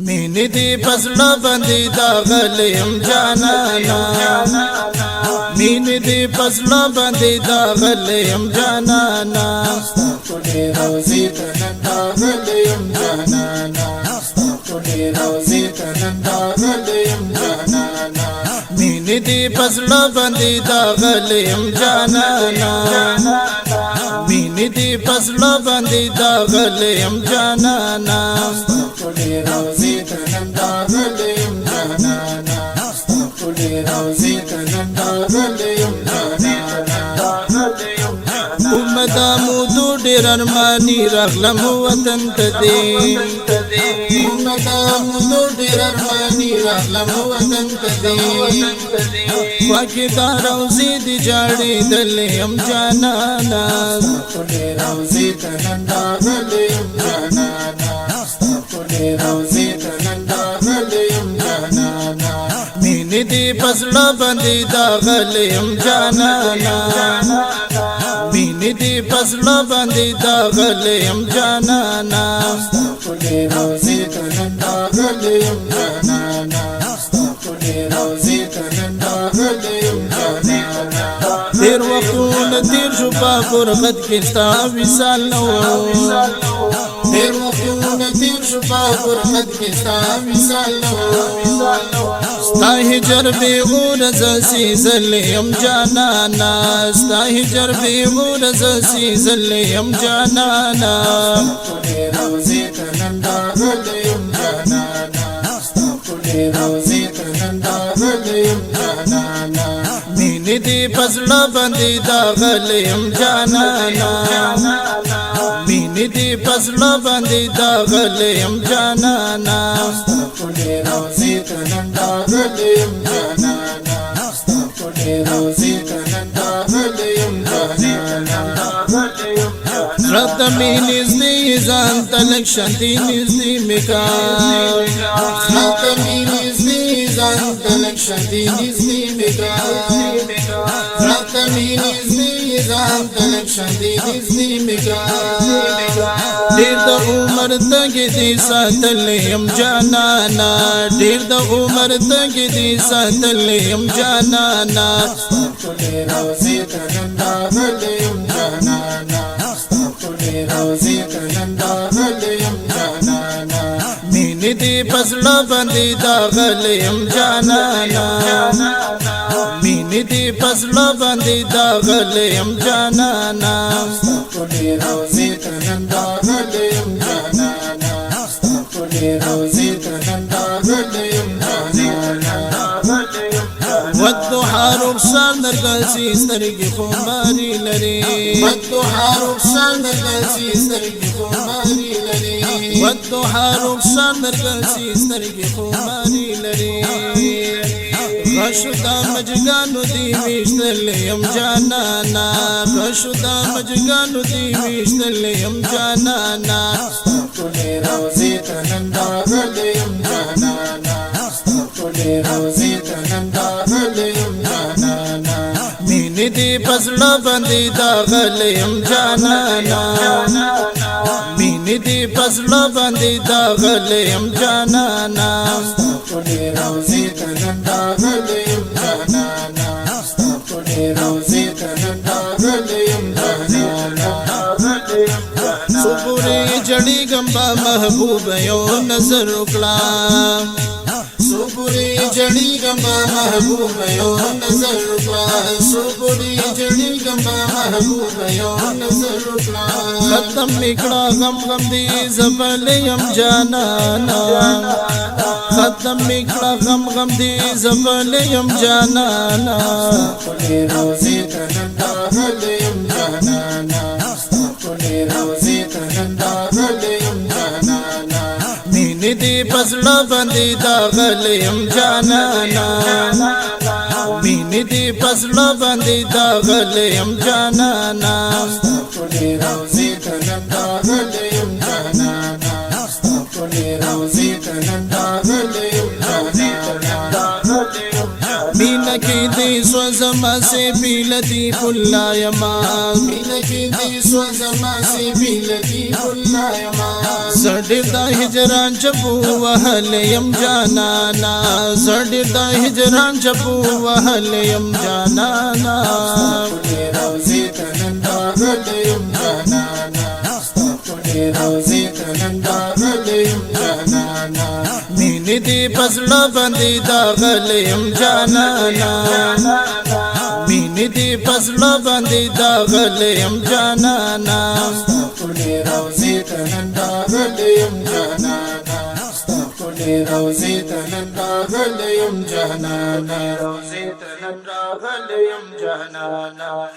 مینې دې پزړه باندې داغلم جانانا مینې دې پزړه باندې داغلم جانانا ستاسو روزي ته داغلم جانانا ستاسو روزي ته داغلم جانانا مینې دې پزړه باندې داغلم جانانا مینې دې پزړه باندې داغلم جانانا روزي تننداغلم جانانا ستاکلی روزي تننداغلم جانانا مدامودو ډېر ارماني راغلم وطن ته دې مدامودو ډېر ارماني راغلم وطن ته دې خواږه دا روزي دې جاړېدلم جانانا ستاکلی روزي تننداغلم جانانا روزي تننداغلم جانانا مینې دې پزړه باندې داغلم جانانا مینې دې پزړه باندې داغلم جانانا ستاسو روزي تننداغلم جانانا ستاسو روزي تننداغلم جانانا ډېر وختونه تېر شو په غربت کې ستا وصال نه و ډېر وختونه تېر شو په غربت کې ستا وصال نه و ستا هجر بې غرض سېزلم جانانا ستا هجر بې غرض سېزلم جانانا روزي تننداغلم جانانا ستاسو روزي تننداغلم جانانا مینې دې پزړه باندې داغلم جانانا مینې دې پزړه باندې داغلم جانانا ستاسو روزي تننداغلم جانانا ستاسو روزي تننداغلم جانانا رات مینې زدې ځان تلک شانتي نږدې میکا رات مینې زدې ځان تلک شانتي نږدې میکا رات مینې زدې ځان تلک شانتي نږدې میکا ډېر د عمر تګ دې ساتلم جانانا ډېر د عمر تګ دې ساتلم جانانا ستاسو روزي تننداغلم جانانا روزي تننداغلم جانانا مینې دې پزړه باندې داغلم جانانا مینې دې پزړه باندې داغلم جانانا ستاسو روزي تننداغلم جانانا ستاسو روزي تننداغلم جانانا والضحى رخصان درګاسي سترګې خماري لري والضحى رخصان درګاسي سترګې خماري لري والضحى رخصان درګاسي سترګې خماري لري غشدا مجګانو دی وشتلم جانانا غشدا مجګانو دی وشتلم جانانا ستاسو روزي تننداغلم جانانا ستاسو روزي تننداغلم جانانا مینې دې پزړه باندې داغلم جانانا مینې دې پزړه باندې داغلم جانانا ستاسو روزي تننداغلم جانانا ستاسو روزي تننداغلم جانانا صبرې جړې ګمبا محبوب یو نظر وکړه صبرې جړې ګمبا محبوب یو نظر وکړه صبرې جړې ګمبا محبوب یو نظر وکړه ختم میکړه غم غم دې زبلیم جانانا ختم میکړه غم غم دې زبلیم جانانا روزي تننداغلم جانانا روزي تننداغلم جانانا مینې دې پزړه باندې داغلم جانانا مینې دې پزړه باندې داغلم جانانا ستاسو روزي تننداغلم جانانا ستاسو روزي تننداغلم جانانا مینا کی دی سوزما سے بیلتی پلا یما مینا کی دی سوزما سے بیلتی پلا یما زړه هجران چپو وهل يم جانانا زړه هجران چپو وهل يم جانانا روزي تننداغل يم جانانا روزي تننداغل يم جانانا مين دي پزړه باندې داغل يم جانانا مين دي پزړه باندې داغل يم جانانا روزي تننداغل يم جانانا روزي تننداغل يم جانانا روزي تننداغل يم جانانا